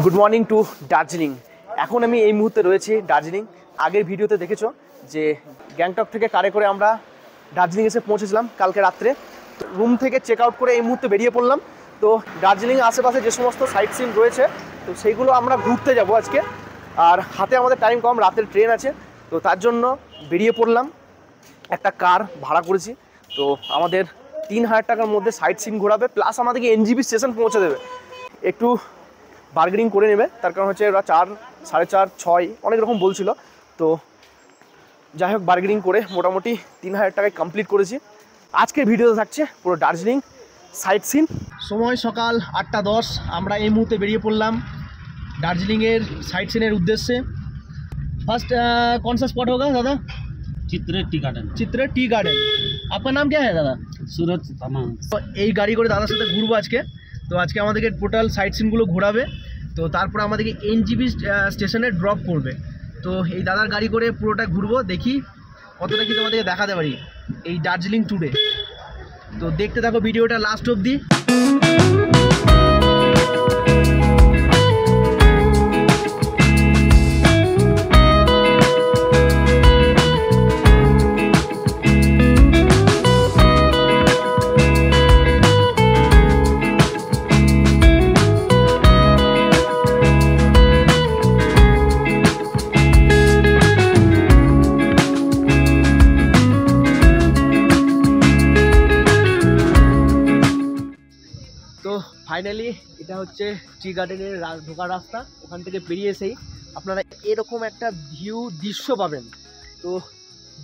Good morning to Darjeeling. এখন আমি এই মুহূর্তে রয়েছি দার্জিলিং। আগের ভিডিওতে দেখেছো যে গ্যাংটক থেকে কারে করে আমরা দার্জিলিং এসে পৌঁছেছিলাম কালকে রাত্রে। রুম থেকে চেক আউট করে এই মুহূর্তে বেরিয়ে পড়লাম। তো দার্জিলিং আশেপাশে যে সমস্ত সাইট সিন রয়েছে তো সেইগুলো আমরা ঘুরতে যাব আজকে। আর হাতে আমাদের টাইম কম, রাতের ট্রেন আছে, তো তার জন্য বেরিয়ে পড়লাম। একটা কার ভাড়া করেছি, তো আমাদের 3000 টাকার মধ্যে সাইট সিন ঘোরাবে, প্লাস আমাদেরকে এনজিবি স্টেশন পৌঁছে দেবে। একটু বার্গেনিং করে নেবে, তার কারণ হচ্ছে ওরা 4, 4.5, 6 অনেক রকম বলছিল। তো যাই হোক, বার্গেনিং করে মোটামুটি 3000 টাকায় কমপ্লিট করেছি। আজকের ভিডিওতে থাকছে পুরো দার্জিলিং সাইট সিন। সময় সকাল 8টা 10, আমরা এই মুহূর্তে বেরিয়ে পড়লাম দার্জিলিংয়ের সাইট সিনের উদ্দেশ্যে। फर्स्ट कौन सा स्पॉट होगा दादा? चित्रे टी गार्डन। चित्रे टी गार्डन। आपका नाम क्या है दादा? सूरज तमाम। তো এই গাড়ি করে দাদার সাথে ঘুরবো আজকে। তো আজকে আমাদেরকে টোটাল সাইট সিনগুলো ঘোরাবে, তো তারপর আমাদেরকে এনজিবি স্টেশনে ড্রপ করবে। তো এই দাদার গাড়ি করে পুরোটা ঘুরবো, দেখি কতটা কি তোমাদেরকে দেখাতে পারি এই দার্জিলিং ট্যুরে। তো দেখতে থাকো ভিডিওটা লাস্ট অবধি। ফাইনালি এটা হচ্ছে টি গার্ডেনের ঢোকার রাস্তা। ওখান থেকে বেরিয়ে এসেই আপনারা এরকম একটা দৃশ্য পাবেন। তো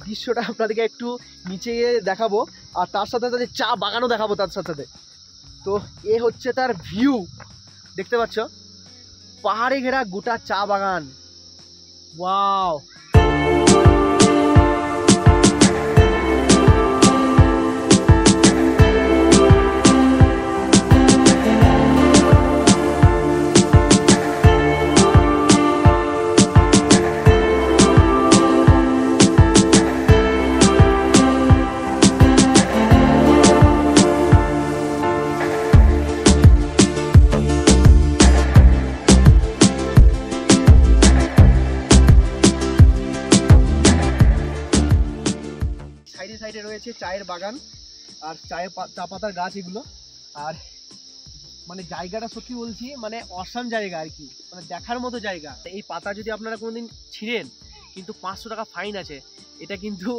দৃশ্যটা আপনাদেরকে একটু নিচে গিয়ে দেখাবো, আর তার সাথে সাথে চা বাগানও দেখাবো তার সাথে সাথে। তো এ হচ্ছে তার ভিউ, দেখতে পাচ্ছ পাহাড়ে ঘেরা গোটা চা বাগান। ওয়াও! সাইডে রয়েছে চায়ের বাগান আর চা পাতার গাছ এগুলো। আর মানে জায়গাটা সত্যি বলছি, মানে অসাম জায়গা আর কি, মানে দেখার মতো জায়গা। এই পাতা যদি আপনারা কোনোদিন ছিঁড়েন কিন্তু 500 টাকা ফাইন আছে। এটা কিন্তু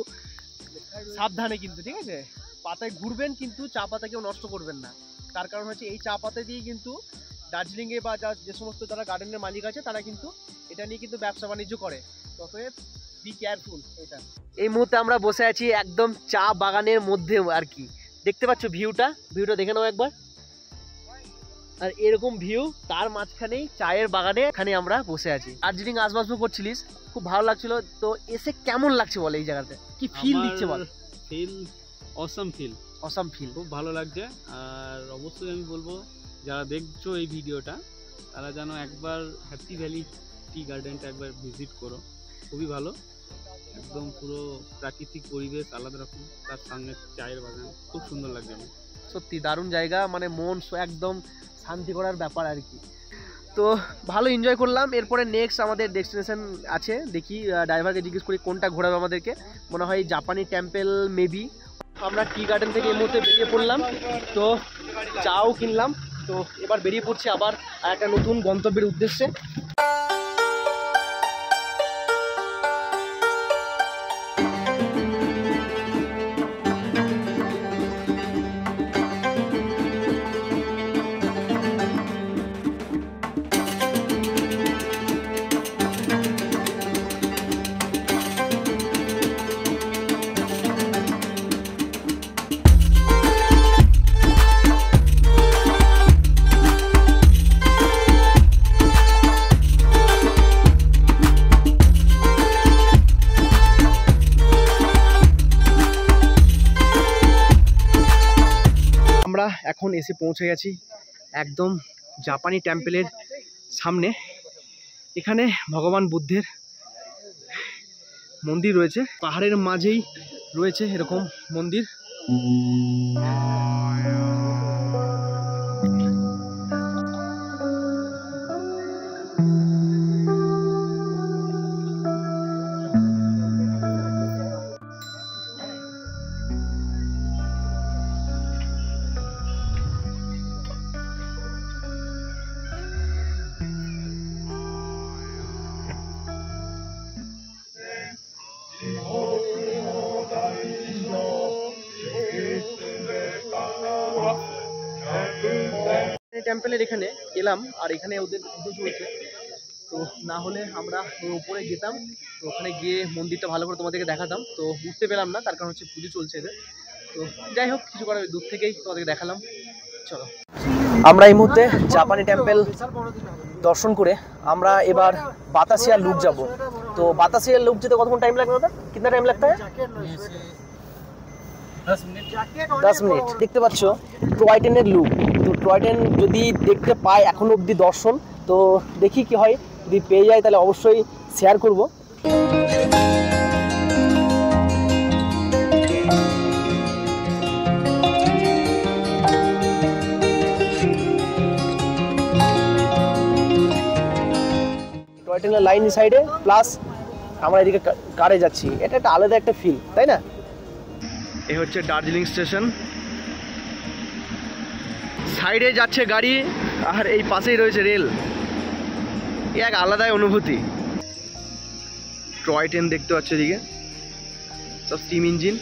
সাবধানে, কিন্তু ঠিক আছে, পাতায় ঘুরবেন কিন্তু চা পাতা কেউ নষ্ট করবেন না। তার কারণ হচ্ছে এই চা পাতা দিয়ে কিন্তু দার্জিলিংয়ে বা যে সমস্ত যারা গার্ডেনের মালিক আছে তারা কিন্তু এটা নিয়ে কিন্তু ব্যবসা বাণিজ্য করে। অতএব বি কেয়ারফুল। এটা এই মুহূর্তে আমরা বসে আছি একদম চা বাগানের মধ্যে আর কি। দেখতে পাচ্ছ ভিউটা দেখে নাও একবার। আর এরকম ভিউ, তার মাঝখানেই চায়ের বাগানে এখানে আমরা বসে আছি। দার্জিলিং আসবাসবো করছিলিস, খুব ভালো লাগছিল। তো এসে কেমন লাগছে বলে, এই জায়গাতে কি ফিল দিচ্ছে বল? ফিল অসাম ফিল, খুব ভালো লাগছে। আর অবশ্যই আমি বলবো যারা দেখছো এই ভিডিওটা তারা যেন একবার হ্যাপি ভ্যালি টি গার্ডেনটা একবার ভিজিট করো। খুবই ভালো, একদম পুরো প্রাকৃতিক পরিবেশ আলাদা রকম, তার সঙ্গে চায়ের বাগান, খুব সুন্দর লাগছে। আমার সত্যি দারুণ জায়গা, মানে মন একদম শান্তি করার ব্যাপার আর কি। তো ভালো এনজয় করলাম। এরপরে নেক্সট আমাদের ডেস্টিনেশন আছে, দেখি ড্রাইভারকে জিজ্ঞেস করি কোনটা ঘোরাবে আমাদেরকে। মনে হয় জাপানি টেম্পল মেবি। আমরা টি গার্ডেন থেকে এই মুহূর্তে বেরিয়ে পড়লাম, তো চাও কিনলাম। তো এবার বেরিয়ে পড়ছি আবার একটা নতুন গন্তব্যের উদ্দেশ্যে। আমরা এখন এসে পৌঁছে গেছি একদম জাপানি টেম্পলের সামনে। এখানে ভগবান বুদ্ধের মন্দির রয়েছে, পাহাড়ের মাঝেই রয়েছে এরকম মন্দির। টেম্পলের এখানে এলাম, আর এখানে ওদের পুজো চলছে, তো না হলে আমরা উপরে যেতাম, তো ওখানে গিয়ে মন্দিরটা ভালো করে তোমাদেরকে দেখাতাম, তো উঠতে পেলাম না, তার কারণ হচ্ছে পুজো চলছে এদের। তো যাই হোক, কিছু করার দূর থেকেই তোমাদেরকে দেখালাম। চলো, আমরা এই মুহূর্তে জাপানি টেম্পল দর্শন করে আমরা এবার বাতাসিয়া লুপ যাব। তো বাতাসিয়া লুপ যেতে কতক্ষণ টাইম লাগবে দাদা? কিतना টাইম लगता है? 10 মিনিট। দেখতে পাচ্ছ টয় ট্রেনের লুপ, তো টয় ট্রেন যদি দেখতে পাই এখনো অবধি দর্শন, তো দেখি কি হয়, যদি পেয়ে যায় তাহলে অবশ্যই শেয়ার করব। টয় ট্রেনের লাইন সাইডে, প্লাস আমরা এদিকে কারে যাচ্ছি, এটা একটা আলাদা একটা ফিল, তাই না? এই হচ্ছে দার্জিলিং স্টেশন, সাইডে যাচ্ছে গাড়ি আর এই পাশেই রয়েছে রেল, এক আলাদাই অনুভূতি। টয় ট্রেন দেখতে পাচ্ছ এদিকে, সব স্টিম ইঞ্জিন।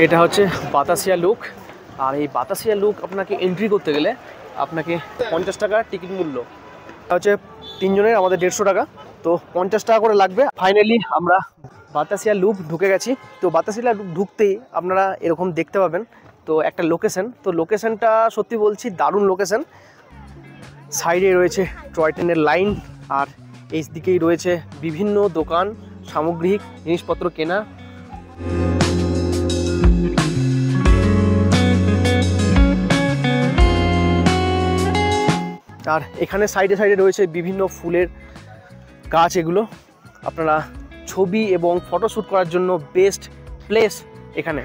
এটা হচ্ছে বাতাসিয়া লুক, আর এই বাতাসিয়া লুক আপনাকে এন্ট্রি করতে গেলে আপনাকে 50 টাকা টিকিট মূল্য, এটা হচ্ছে 3 জনের আমাদের 150 টাকা, তো 50 টাকা করে লাগবে। ফাইনালি আমরা বাতাসিয়া লুপ ঢুকে গেছি। তো বাতাসিয়া লুপ ঢুকতেই আপনারা এরকম দেখতে পাবেন তো একটা লোকেশন, তো লোকেশনটা সত্যি বলছি দারুণ লোকেশন। সাইডে রয়েছে টয় ট্রেনের লাইন, আর এই দিকেই রয়েছে বিভিন্ন দোকান, সামগ্রিক জিনিসপত্র কেনা। আর এখানে সাইডে সাইডে রয়েছে বিভিন্ন ফুলের গাছ, এগুলো আপনারা ছবি এবং ফটোশ্যুট করার জন্য বেস্ট প্লেস এখানে।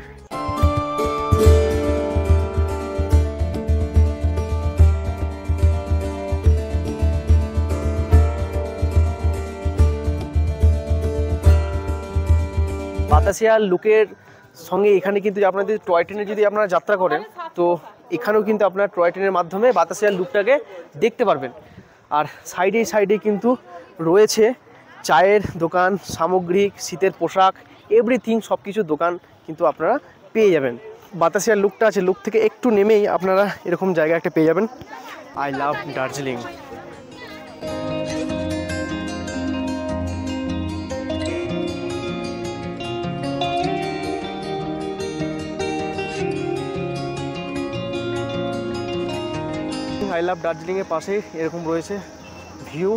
বাতাসিয়া লুকের সঙ্গে এখানে কিন্তু আপনাদের টয় ট্রেনে যদি আপনারা যাত্রা করেন, তো এখানেও কিন্তু আপনারা টয় ট্রেনের মাধ্যমে বাতাসিয়া লুকটাকে দেখতে পারবেন। আর সাইডে সাইডে কিন্তু রয়েছে চায়ের দোকান, সামগ্রিক, শীতের পোশাক, এভরিথিং, সব কিছু দোকান কিন্তু আপনারা পেয়ে যাবেন। বাতাসিয়া লুকটা আছে, লুক থেকে একটু নেমেই আপনারা এরকম জায়গা একটা পেয়ে যাবেন। I love Darjeeling. I love দার্জিলিংয়ের পাশেই এরকম রয়েছে ভিউ।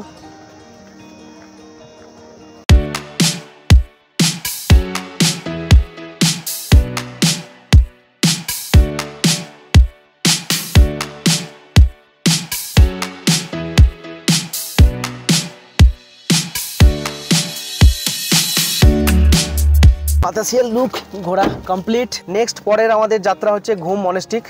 বাতাসিয়া লুক ঘোরা কমপ্লিট। নেক্সট পরের আমাদের যাত্রা হচ্ছে ঘুম মনেস্টিক।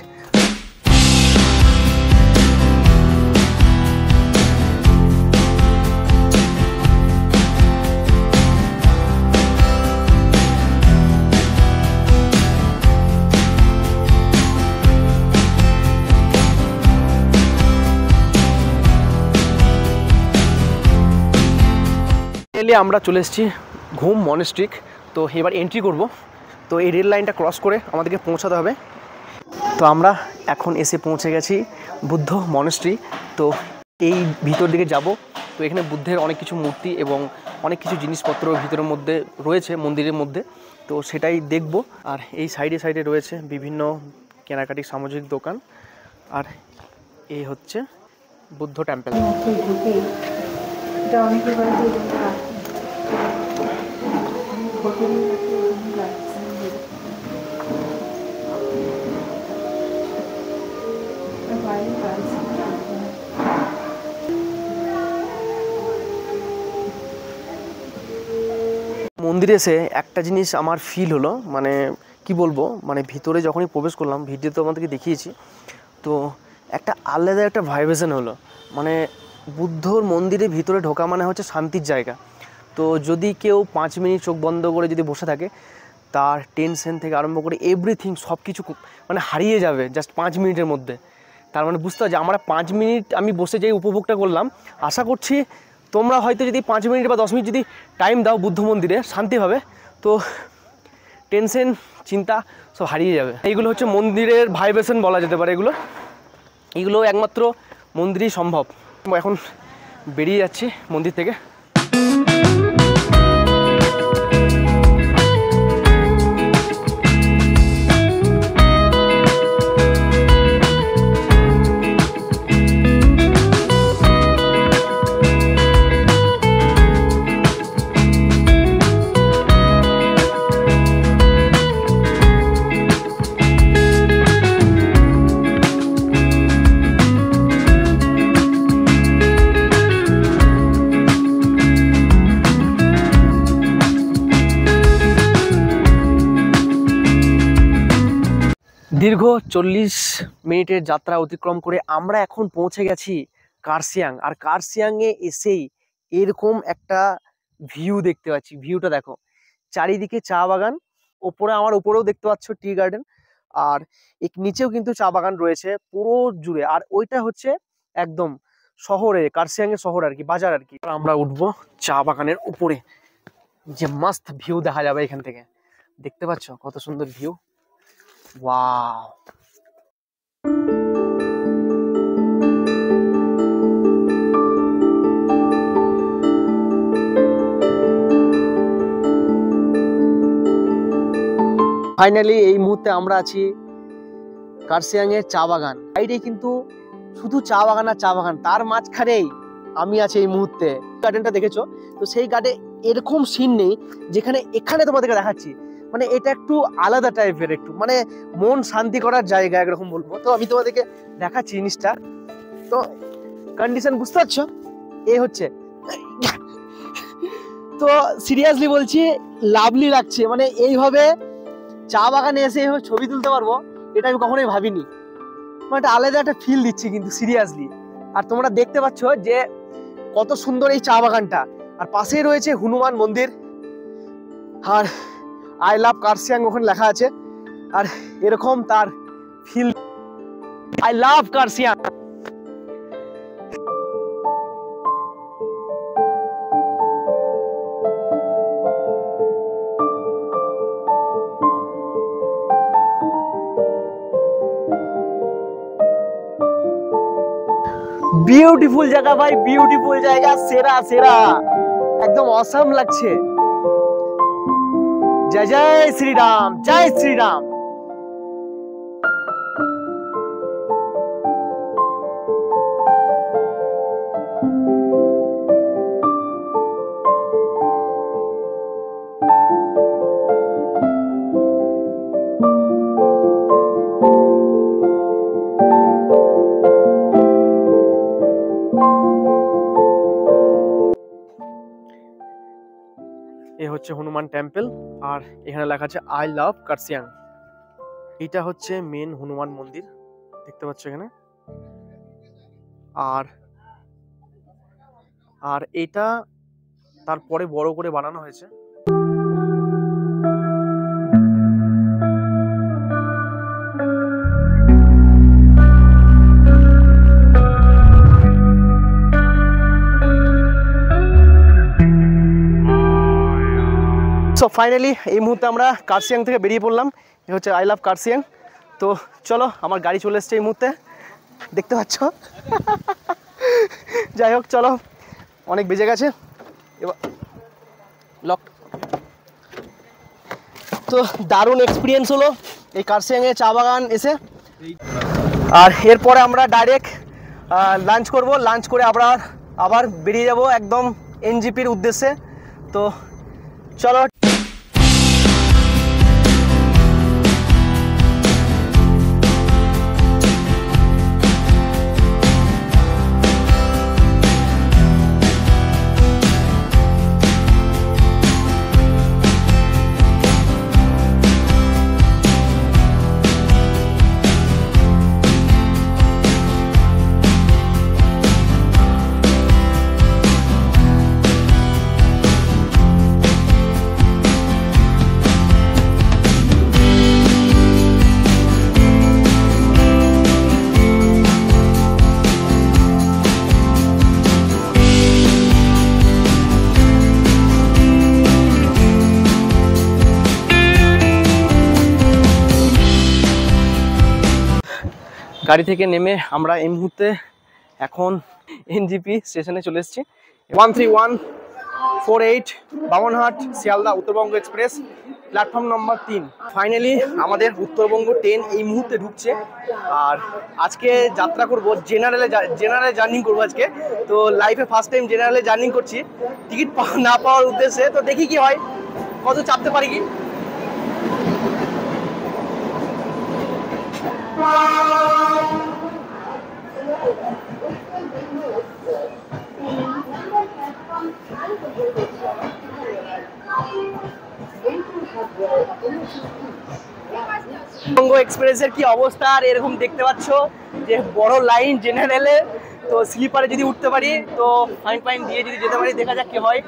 আমরা চলে এসেছি ঘুম মনেস্ট্রিক। তো এবার এন্ট্রি করব, তো এই রেল লাইনটা ক্রস করে আমাদেরকে পৌঁছাতে হবে। তো আমরা এখন এসে পৌঁছে গেছি বুদ্ধ মনেস্ট্রি। তো এই ভিতর দিকে যাব, তো এখানে বুদ্ধের অনেক কিছু মূর্তি এবং অনেক কিছু জিনিসপত্র ভিতরের মধ্যে রয়েছে মন্দিরের মধ্যে, তো সেটাই দেখব। আর এই সাইডে সাইডে রয়েছে বিভিন্ন কেনাকাটি সামাজিক দোকান, আর এই হচ্ছে বুদ্ধ টেম্পল। মন্দিরে এসে একটা জিনিস আমার ফিল হলো, মানে কি বলবো, মানে ভিতরে যখনই প্রবেশ করলাম, ভিডিও তো আমাদেরকে দেখিয়েছি, তো একটা আলাদা একটা ভাইব্রেশন হলো। মানে বুদ্ধর মন্দিরে ভিতরে ঢোকা মানে হচ্ছে শান্তির জায়গা। তো যদি কেউ 5 মিনিট চোখ বন্ধ করে যদি বসে থাকে, তার টেনশন থেকে আরম্ভ করে এভরিথিং সব কিছু মানে হারিয়ে যাবে জাস্ট 5 মিনিটের মধ্যে। তার মানে বুঝতে হবে যে আমরা 5 মিনিট আমি বসে যেই উপভোগটা করলাম, আশা করছি তোমরা হয়তো যদি 5 মিনিট বা 10 মিনিট যদি টাইম দাও বুদ্ধ মন্দিরে শান্তিভাবে, তো টেনশন চিন্তা সব হারিয়ে যাবে। এইগুলো হচ্ছে মন্দিরের ভাইব্রেশন বলা যেতে পারে। এইগুলো একমাত্র মন্দিরেই সম্ভব। এখন বেরিয়ে যাচ্ছি মন্দির থেকে। দীর্ঘ 40 মিনিটের যাত্রা অতিক্রম করে আমরা এখন পৌঁছে গেছি কার্শিয়াং। আর কার্শিয়াংয়ে এসেই এরকম একটা ভিউ দেখতে পাচ্ছি। ভিউটা দেখো, চারিদিকে চা বাগান, আমার উপরেও দেখতে পাচ্ছ টি গার্ডেন, আর নিচেও কিন্তু চা বাগান রয়েছে পুরো জুড়ে। আর ওইটা হচ্ছে একদম শহরে, কার্শিয়াংয়ের শহর আর কি, বাজার আর কি। আমরা উঠবো চা বাগানের উপরে, যে মাস্ত ভিউ দেখা যাবে এখান থেকে। দেখতে পাচ্ছ কত সুন্দর ভিউ, ওয়াও। ফাইনালি এই মুহূর্তে আমরা আছি কার্শিয়াংয়ের চা বাগান। বাইরে কিন্তু শুধু চা বাগান আর চা বাগান, তার মাঝখানেই আমি আছি এই মুহূর্তে। গার্ডেনটা দেখেছো তো, সেই গার্ডেন এরকম সিন নেই যেখানে এখানে তোমাদেরকে দেখাচ্ছি। মানে এটা একটু আলাদা টাইপের, একটু মানে মন শান্তি করার জায়গা একরকম বলবো। তো আমি তোমাদেরকে দেখাচ্ছি জিনিসটা, তো কন্ডিশন বুঝতে পারছো এ হচ্ছে। তো সিরিয়াসলি বলছি, লাভলি লাগছে। মানে এইভাবে চা বাগানে এসে এইভাবে ছবি তুলতে পারবো, এটা আমি কখনোই ভাবিনি। মানে একটা আলাদা একটা ফিল দিচ্ছি কিন্তু সিরিয়াসলি। আর তোমরা দেখতে পাচ্ছ যে কত সুন্দর এই চা বাগানটা, আর পাশেই রয়েছে হনুমান মন্দির, আর আই লাভ কার্শিয়াং ওখানে লেখা আছে। আর এরকম তার feel, I love Kurseong. Beautiful জায়গা ভাই, বিউটিফুল জায়গা, সেরা সেরা, একদম অসাম লাগছে। জয় জয় শ্রীরাম, জয় শ্রীরাম। এ হচ্ছে হনুমান টেম্পল, আর এখানে লেখা আছে আই লাভ কার্শিয়াং। এটা হচ্ছে মেন হনুমান মন্দির, দেখতে পাচ্ছ এখানে। আর এটা তারপরে বড় করে বানানো হয়েছে। সো ফাইনালি এই মুহূর্তে আমরা কার্শিয়াং থেকে বেরিয়ে পড়লাম। এ হচ্ছে আই লাভ কার্শিয়াং। তো চলো, আমার গাড়ি চলে এসছে এই মুহূর্তে, দেখতে পাচ্ছ। যাই হোক, চলো, অনেক বেজে গেছে এবার লক। তো দারুণ এক্সপিরিয়েন্স হলো এই কার্শিয়াংয়ে চা বাগান এসে। আর এরপরে আমরা ডাইরেক্ট লাঞ্চ করব। লাঞ্চ করে আবার বেরিয়ে যাব একদম এনজিপির উদ্দেশ্যে। তো চলো। গাড়ি থেকে নেমে আমরা এই মুহূর্তে এখন এনজিপি স্টেশনে চলে এসেছি। 13148 Bamanhat Sealdah Uttarbanga express, platform number 3। Finally আমাদের উত্তরবঙ্গ ট্রেন এই মুহূর্তে ঢুকছে। আর আজকে যাত্রা করব জেনারেলে জার্নি করবো আজকে। তো লাইফে ফার্স্ট টাইম জেনারেলে জার্নি করছি টিকিট না পাওয়ার উদ্দেশ্যে। তো দেখি কি হয়, কত চাপতে পারি কি। উত্তরবঙ্গ এক্সপ্রেসের কি অবস্থা, আর এরকম দেখতে পাচ্ছ যে বড় লাইন জেনারেলে। তো স্লিপারে যদি উঠতে পারি, তো ফাইন দিয়ে যদি যেতে পারি, দেখা যাক কি হয়।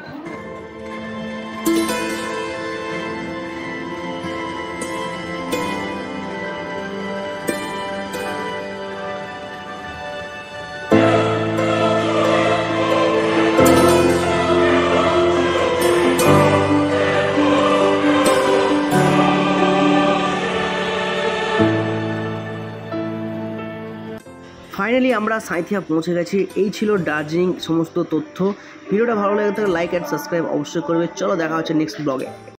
ফাইনালি আমরা সাঁইথিয়া পৌঁছে গেছি। এই ছিল দার্জিলিং সমস্ত তথ্য। ভিডিওটা ভালো লাগে থাকলে লাইক অ্যান্ড সাবস্ক্রাইব অবশ্যই করবে। চলো দেখা হচ্ছে নেক্সট ব্লগে।